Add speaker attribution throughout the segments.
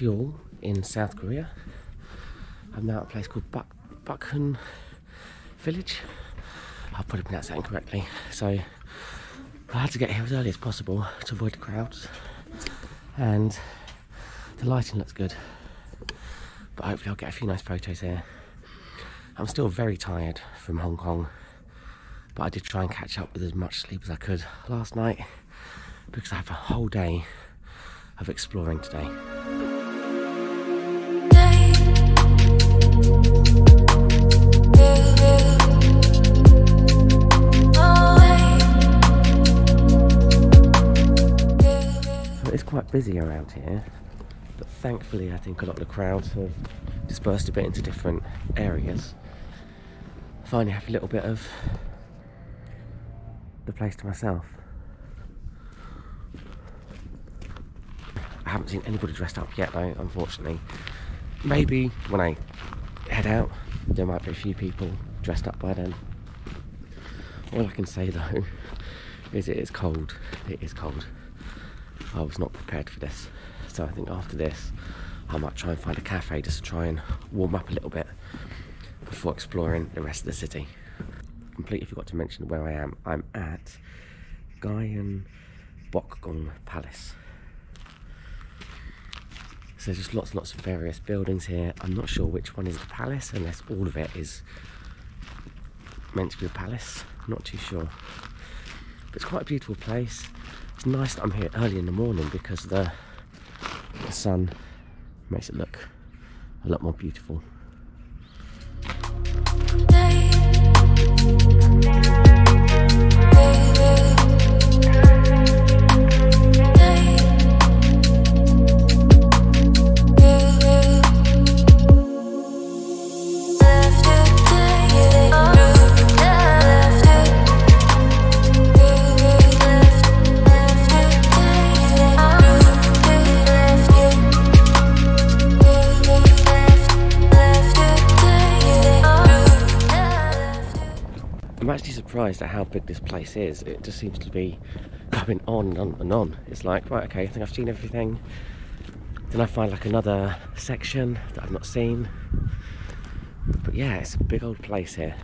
Speaker 1: Seoul in South Korea. I'm now at a place called Bukhun Village. I'll probably pronounce that incorrectly. So I had to get here as early as possible to avoid the crowds, and the lighting looks good, but hopefully I'll get a few nice photos here. I'm still very tired from Hong Kong, but I did try and catch up with as much sleep as I could last night because I have a whole day of exploring today. It's quite busy around here, but thankfully I think a lot of the crowds have dispersed a bit into different areas. I finally have a little bit of the place to myself. I haven't seen anybody dressed up yet though, unfortunately. Maybe when I head out there might be a few people dressed up by then. All I can say though is it is cold. It is cold. I was not prepared for this, so I think after this I might try and find a cafe just to try and warm up a little bit before exploring the rest of the city. Completely forgot to mention where I am. I'm at Gyeongbokgung Palace. So there's just lots of various buildings here. I'm not sure which one is the palace unless all of it is meant to be a palace. I'm not too sure. But it's quite a beautiful place. It's nice that I'm here early in the morning because the sun makes it look a lot more beautiful. I'm actually surprised at how big this place is. It just seems to be going on and on and on. It's like, right, okay, I think I've seen everything. Then I find like another section that I've not seen. But yeah, it's a big old place here.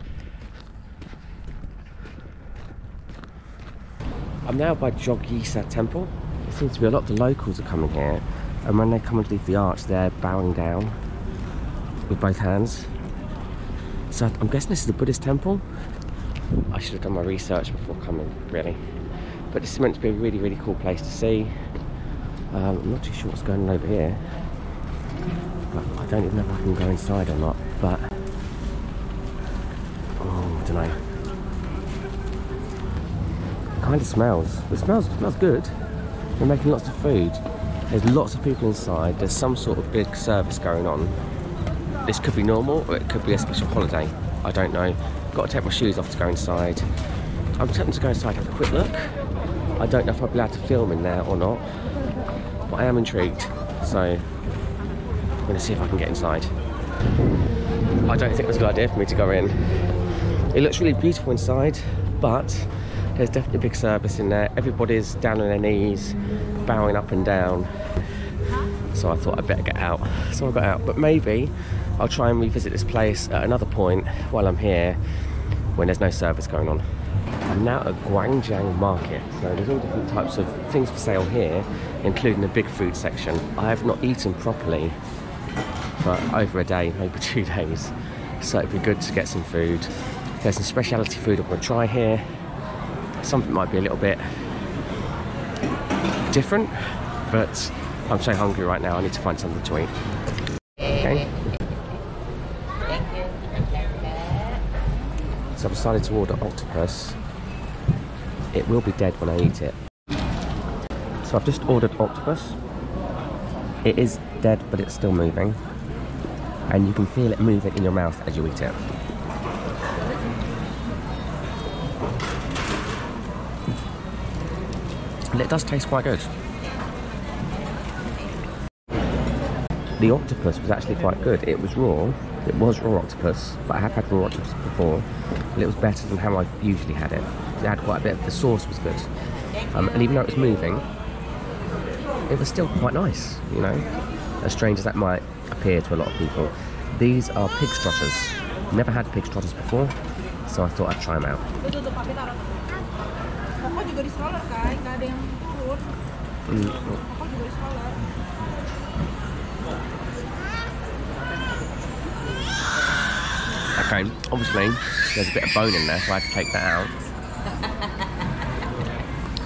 Speaker 1: I'm now by Jogyesa Temple. It seems to be a lot of the locals are coming here, and when they come and leave the arch, they're bowing down with both hands. So I'm guessing this is a Buddhist temple. I should have done my research before coming, really. But this is meant to be a really cool place to see. I'm not too sure what's going on over here. But I don't even know if I can go inside or not. But oh, I don't know. It kind of smells. It smells good. They're making lots of food. There's lots of people inside. There's some sort of big service going on. This could be normal, or it could be a special holiday. I don't know. Got to take my shoes off to go inside. I'm tempted to go inside and have a quick look. I don't know if I'll be allowed to film in there or not, but I am intrigued, so I'm going to see if I can get inside. I don't think it was a good idea for me to go in. It looks really beautiful inside, but there's definitely a big service in there. Everybody's down on their knees, bowing up and down. So I thought I'd better get out. So I got out, but maybe I'll try and revisit this place at another point while I'm here when there's no service going on. I'm now at Gwangjang Market, so there's all different types of things for sale here, including the big food section. I have not eaten properly for over a day, maybe 2 days, so it'd be good to get some food. There's some specialty food I'm going to try here. Something might be a little bit different, but I'm so hungry right now, I need to find something to eat. Okay. So I've decided to order octopus. It will be dead when I eat it. So I've just ordered octopus. It is dead, but it's still moving. And you can feel it moving in your mouth as you eat it. And it does taste quite good. The octopus was actually quite good. It was raw. It was raw octopus, but I have had raw octopus before. But it was better than how I usually had it. It had quite a bit. The sauce was good, and even though it was moving, it was still quite nice. You know, as strange as that might appear to a lot of people, these are pig trotters. Never had pig trotters before, so I thought I'd try them out. Okay, obviously there's a bit of bone in there, so I had to take that out.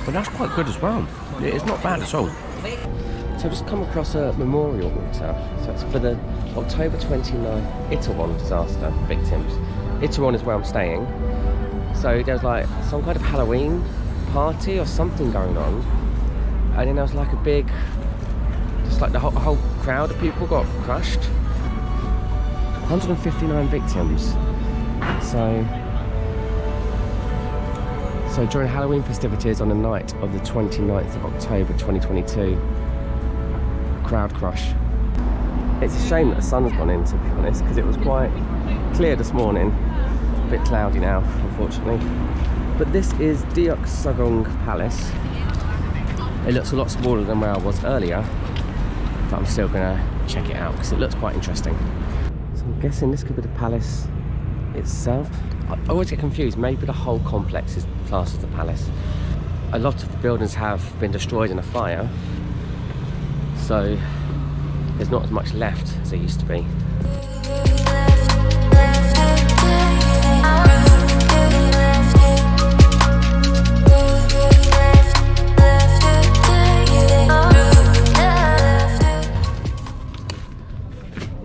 Speaker 1: But that's quite good as well. It's not bad at all. So I've just come across a memorial altar. So it's for the October 29th Itaewon disaster victims. Itaewon is where I'm staying. So there was like some kind of Halloween party or something going on. And then there was like a big, just like the whole crowd of people got crushed. 159 victims. So during Halloween festivities on the night of the 29th of October 2022, crowd crush. It's a shame that the sun's gone in, to be honest, because it was quite clear this morning. A bit cloudy now, unfortunately. But this is Deoksugung Palace. It looks a lot smaller than where I was earlier, but I'm still gonna check it out because it looks quite interesting. So I'm guessing this could be the palace itself. I always get confused, maybe the whole complex is classed as the palace. A lot of the buildings have been destroyed in a fire, so there's not as much left as there used to be.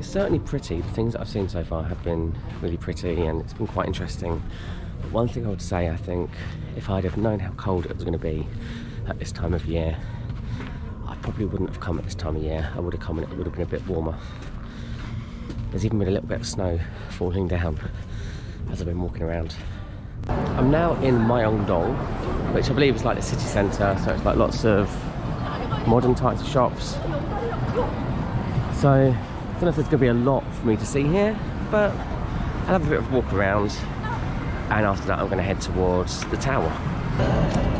Speaker 1: Certainly pretty. The things that I've seen so far have been really pretty and it's been quite interesting. But one thing I would say, I think, if I'd have known how cold it was going to be at this time of year, I probably wouldn't have come at this time of year. I would have come and it would have been a bit warmer. There's even been a little bit of snow falling down as I've been walking around. I'm now in Myeongdong, which I believe is like the city centre, so it's like lots of modern types of shops. So I don't know if there's going to be a lot for me to see here, but I'll have a bit of a walk around, and after that I'm going to head towards the tower.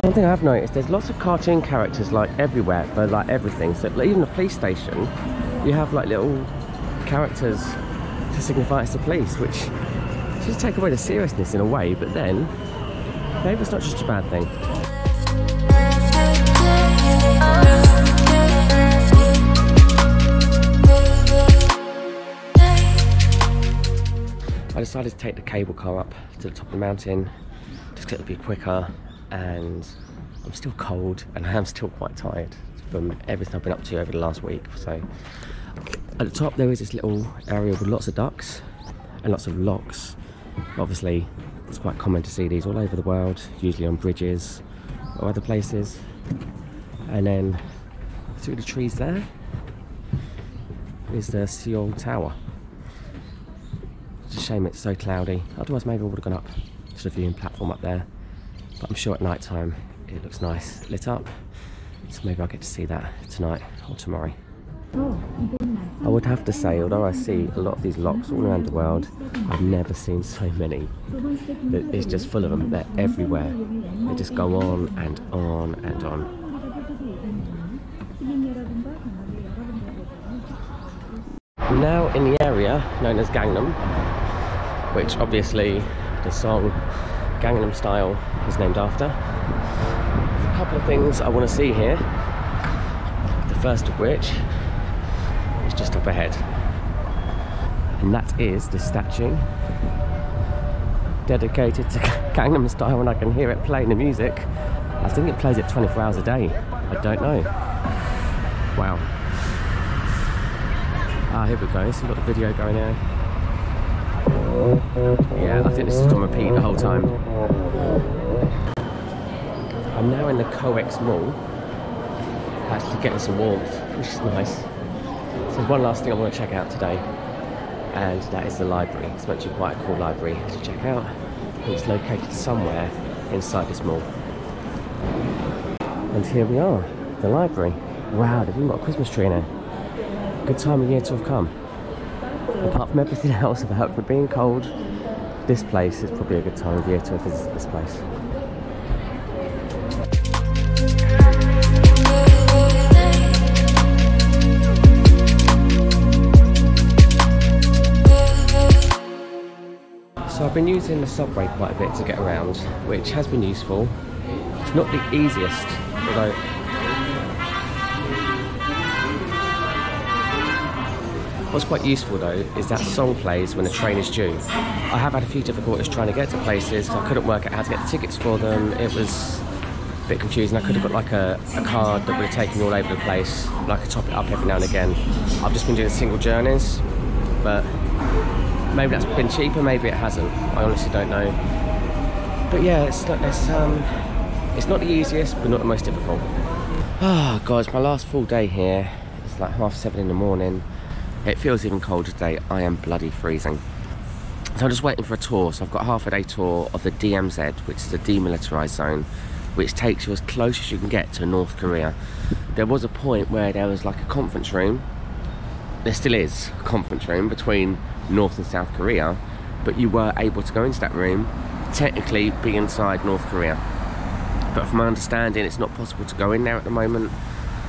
Speaker 1: One thing I've noticed, there's lots of cartoon characters like everywhere for like everything. So like, even the police station, you have like little characters to signify it's the police, which should take away the seriousness in a way, but then maybe it's not just a bad thing. I decided to take the cable car up to the top of the mountain just because it would be quicker, and I'm still cold and I am still quite tired from everything I've been up to over the last week. So at the top there is this little area with lots of ducks and lots of locks. Obviously it's quite common to see these all over the world, usually on bridges or other places. And then through the trees there is the Seoul Tower. It's a shame it's so cloudy, otherwise maybe I would have gone up to the viewing platform up there, but I'm sure at night time it looks nice lit up, so maybe I'll get to see that tonight or tomorrow. I would have to say, although I see a lot of these locks all around the world, I've never seen so many. It's just full of them, they're everywhere. They just go on and on and on. I'm now in the area known as Gangnam, which obviously the song Gangnam Style is named after. There's a couple of things I want to see here, the first of which is just up ahead, and that is the statue dedicated to Gangnam Style, and I can hear it playing the music. I think it plays it 24 hours a day, I don't know. Wow. Ah, here we go, so we've got the video going here. Yeah, I think this is on repeat the whole time. I'm now in the COEX Mall, actually getting some warmth, which is nice. So there's one last thing I want to check out today, and that is the library. It's meant to be quite a cool library to check out. It's located somewhere inside this mall. And here we are, the library. Wow, they've even got a Christmas tree in there. Good time of year to have come. Apart from everything else about it being cold, this place is probably a good time of year to visit this place. I've been using the subway quite a bit to get around, which has been useful. It's not the easiest, although what's quite useful though is that song plays when the train is due. I have had a few difficulties trying to get to places because I couldn't work out how to get the tickets for them. It was a bit confusing. I could have got like a card that would have taken me all over the place. I could top it up every now and again. I've just been doing single journeys, but maybe that's been cheaper, maybe it hasn't. I honestly don't know. But yeah, it's not the easiest, but not the most difficult. Oh God, it's my last full day here. It's like 7:30 in the morning. It feels even colder today. I am bloody freezing. So I'm just waiting for a tour. So I've got half a day tour of the DMZ, which is a demilitarized zone, which takes you as close as you can get to North Korea. There was a point where there was like a conference room. There still is a conference room between North and South Korea, but you were able to go into that room, technically be inside North Korea. But from my understanding, it's not possible to go in there at the moment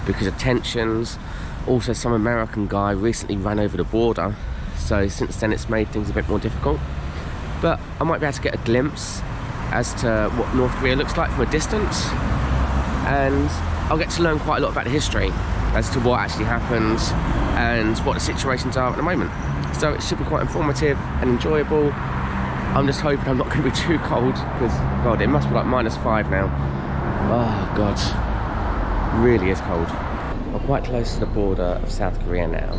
Speaker 1: because of tensions. Also, some American guy recently ran over the border, so since then it's made things a bit more difficult. But I might be able to get a glimpse as to what North Korea looks like from a distance, and I'll get to learn quite a lot about the history as to what actually happened and what the situations are at the moment. So it should be quite informative and enjoyable. I'm just hoping I'm not going to be too cold, because God, it must be like -5 now. Oh God, really is cold. We're quite close to the border of South Korea now.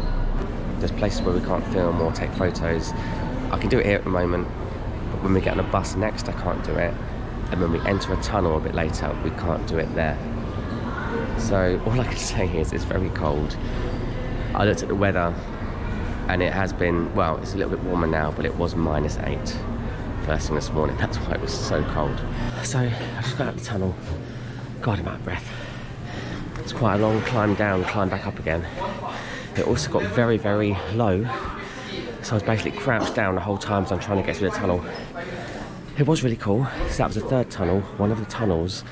Speaker 1: There's places where we can't film or take photos. I can do it here at the moment, but when we get on a bus next I can't do it, and when we enter a tunnel a bit later we can't do it there. So all I can say is it's very cold. I looked at the weather and it has been, well, it's a little bit warmer now, but it was -8 first thing this morning. That's why it was so cold. So I just got out of the tunnel. God, I'm out of breath. It's quite a long climb down, climb back up again. It also got very, very low, so I was basically crouched down the whole time as I'm trying to get through the tunnel. It was really cool. So that was the third tunnel, one of the tunnels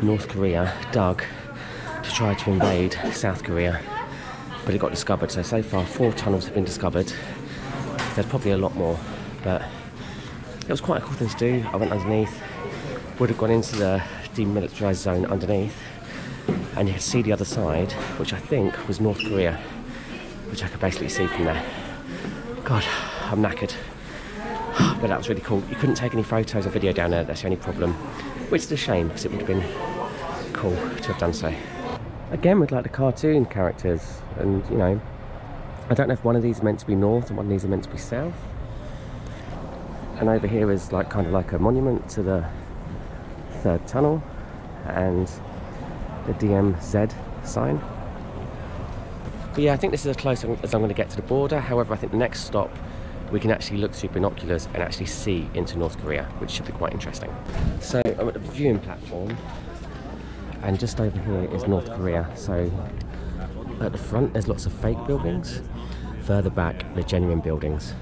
Speaker 1: North Korea dug to try to invade South Korea, but it got discovered. So far 4 tunnels have been discovered. There's probably a lot more, but it was quite a cool thing to do. I went underneath, would have gone into the demilitarized zone underneath, and you could see the other side, which I think was North Korea, which I could basically see from there. God, I'm knackered. But that was really cool. You couldn't take any photos or video down there, that's the only problem, which is a shame, because it would have been cool to have done so. Again, with like the cartoon characters, and you know, I don't know if one of these is meant to be north and one of these is meant to be south. And over here is like kind of like a monument to the third tunnel and the DMZ sign. But yeah, I think this is as close as I'm going to get to the border. However, I think the next stop we can actually look through binoculars and actually see into North Korea, which should be quite interesting. So I'm at the viewing platform, and just over here is North Korea. So at the front there's lots of fake buildings, further back the genuine buildings.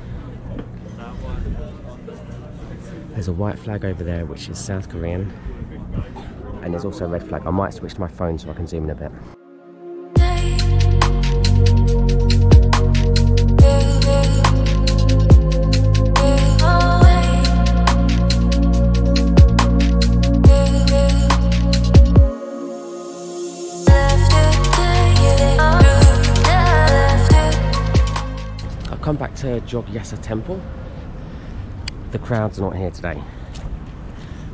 Speaker 1: There's a white flag over there which is South Korean, and there's also a red flag. I might switch to my phone so I can zoom in a bit. I've come back to Jogyesa Temple. The crowd's not here today,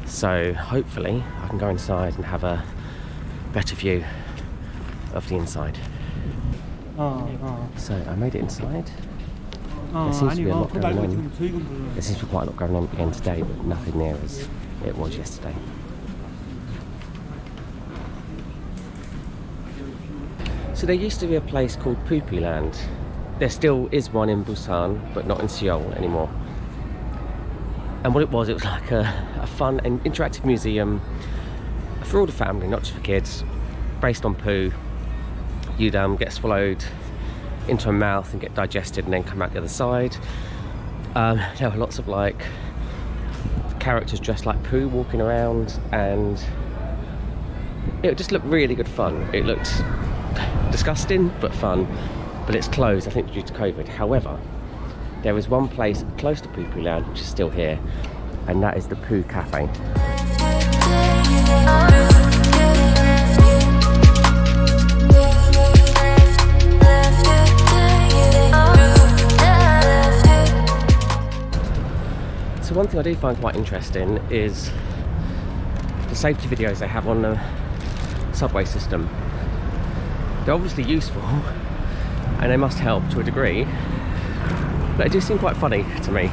Speaker 1: so hopefully I can go inside and have a better view of the inside. So I made it inside. There seems to be a lot going on. There seems to be quite a lot going on again today, but nothing near as it was yesterday. So there used to be a place called Poopy Land. There still is one in Busan, but not in Seoul anymore. And what it was like a fun and interactive museum for all the family, not just for kids, based on poo. You'd get swallowed into a mouth and get digested and then come out the other side. There were lots of like characters dressed like poo walking around, and it just looked really good fun. It looked disgusting but fun, but it's closed I think due to COVID. However, There is one place close to Poo Poo Land which is still here, and that is the Poo Cafe. So one thing I do find quite interesting is the safety videos they have on the subway system. They're obviously useful and they must help to a degree, but they do seem quite funny to me.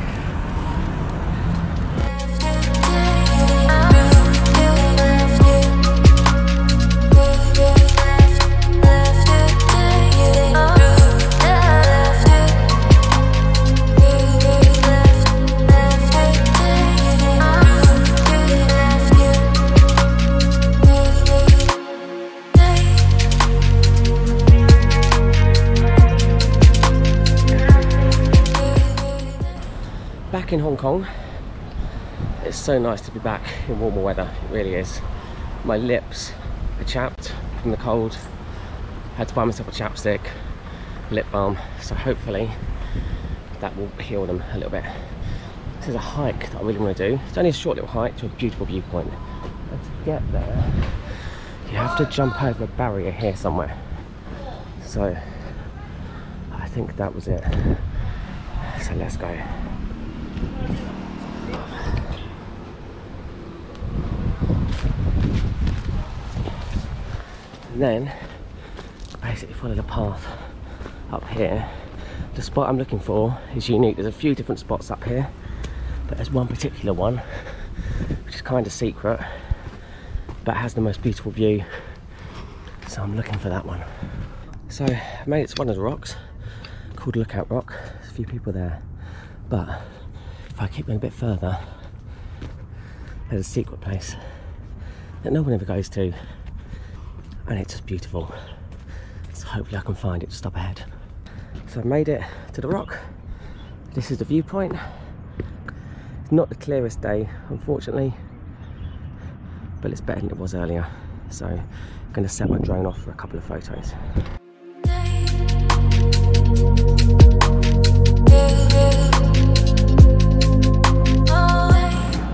Speaker 1: Back in Hong Kong, it's so nice to be back in warmer weather, it really is. My lips are chapped from the cold. I had to buy myself a chapstick, lip balm, so hopefully that will heal them a little bit. This is a hike that I really want to do. It's only a short little hike to a beautiful viewpoint. And to get there, you have to jump over a barrier here somewhere. So I think that was it. So let's go. And then basically follow the path up here. The spot I'm looking for is unique. There's a few different spots up here, but there's one particular one which is kind of secret but has the most beautiful view, so I'm looking for that one. So I made it to one of the rocks called Lookout Rock. There's a few people there, but if I keep going a bit further, there's a secret place that no one ever goes to, and it's just beautiful. So hopefully I can find it just up ahead. So I've made it to the rock. This is the viewpoint. It's not the clearest day, unfortunately, but it's better than it was earlier. So I'm going to set my drone off for a couple of photos.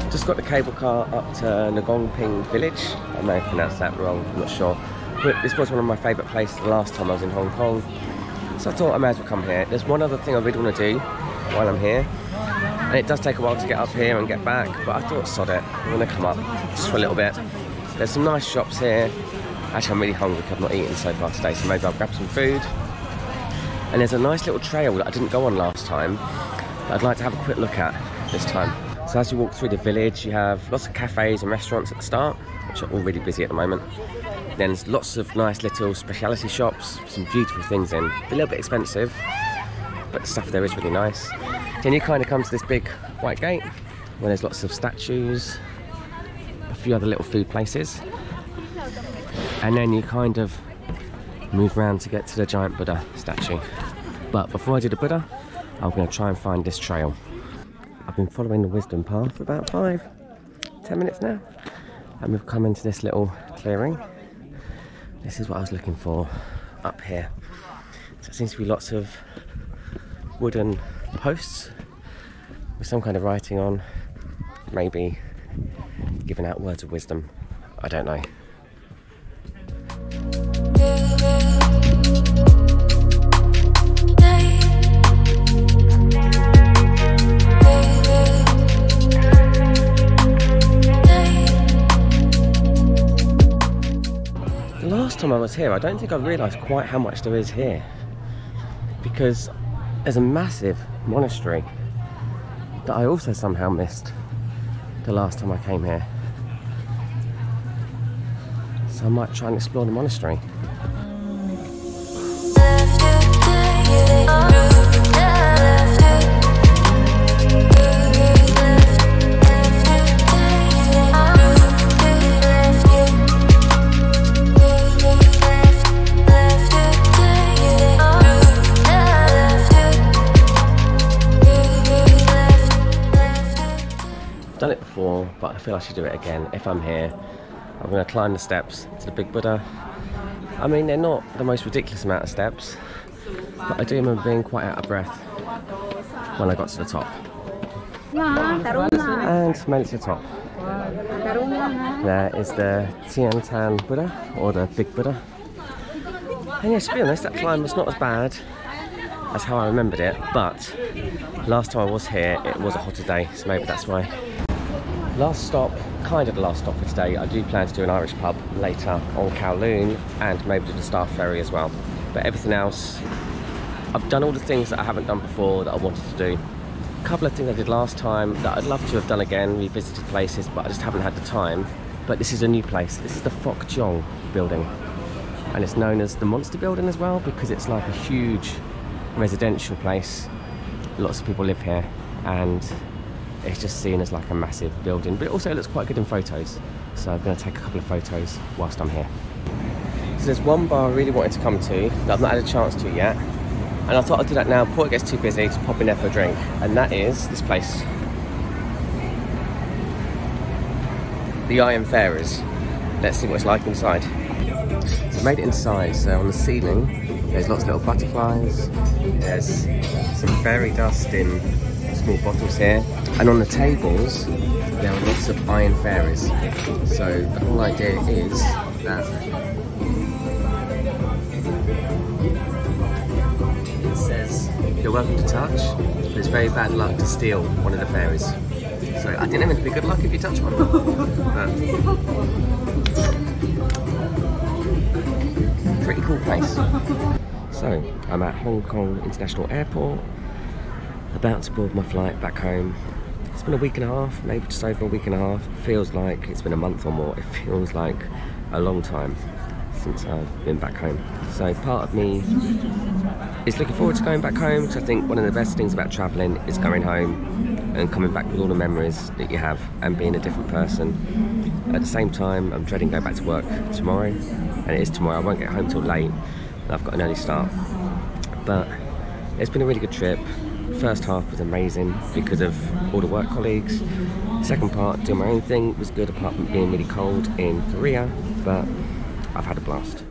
Speaker 1: Just got the cable car up to Ngongping village. I may have pronounced that wrong, I'm not sure. But this was one of my favourite places the last time I was in Hong Kong, so I thought I may as well come here. There's one other thing I really want to do while I'm here, and it does take a while to get up here and get back, but I thought sod it, I'm going to come up just for a little bit. There's some nice shops here. Actually, I'm really hungry because I've not eaten so far today, so maybe I'll grab some food. And there's a nice little trail that I didn't go on last time that I'd like to have a quick look at this time. So as you walk through the village, you have lots of cafes and restaurants at the start, which are all really busy at the moment. Then there's lots of nice little speciality shops, some beautiful things in. A little bit expensive, but the stuff there is really nice. Then you kind of come to this big white gate where there's lots of statues, a few other little food places, and then you kind of move around to get to the giant Buddha statue. But before I do the Buddha, I'm going to try and find this trail. I've been following the wisdom path for about 5-10 minutes now, and we've come into this little clearing. This is what I was looking for up here. So it seems to be lots of wooden posts with some kind of writing on, maybe giving out words of wisdom. I don't know. Last time I was here, I don't think I realised quite how much there is here, because there's a massive monastery that I also somehow missed the last time I came here. So I might try and explore the monastery. Done it before, but I feel I should do it again. If I'm here, I'm going to climb the steps to the big Buddha. I mean, they're not the most ridiculous amount of steps, but I do remember being quite out of breath when I got to the top. And made it to the top. There is the Tiantan Buddha, or the Big Buddha. And yes, to be honest, that climb was not as bad as how I remembered it, but last time I was here, it was a hotter day, so maybe that's why. Last stop, kind of the last stop for today. I do plan to do an Irish pub later on Kowloon, and maybe do the Staff Ferry as well. But everything else, I've done all the things that I haven't done before that I wanted to do. A couple of things I did last time that I'd love to have done again, revisited places, but I just haven't had the time. But this is a new place. This is the Fok Jong building, and it's known as the Monster Building as well, because it's like a huge residential place. Lots of people live here, and it's just seen as like a massive building, but it also looks quite good in photos. So I'm going to take a couple of photos whilst I'm here. So there's one bar I really wanted to come to that I've not had a chance to yet, and I thought I'd do that now before it gets too busy, to pop in there for a drink, and that is this place, the Iron Farers. Let's see what it's like inside. So I made it inside. So on the ceiling there's lots of little butterflies, there's some fairy dust in small bottles here, and on the tables there are lots of iron fairies. So the whole idea is that it says you're welcome to touch, but it's very bad luck to steal one of the fairies. So I didn't mean to be good luck if you touch one. But pretty cool place. So I'm at Hong Kong International Airport, about to board my flight back home. It's been a week and a half, maybe just over a week and a half. It feels like it's been a month or more. It feels like a long time since I've been back home. So part of me is looking forward to going back home, because I think one of the best things about travelling is going home and coming back with all the memories that you have and being a different person. At the same time, I'm dreading going back to work tomorrow, and it is tomorrow. I won't get home till late, and I've got an early start. But it's been a really good trip. First half was amazing because of all the work colleagues. Second part, doing my own thing, was good, apart from being really cold in Korea, but I've had a blast.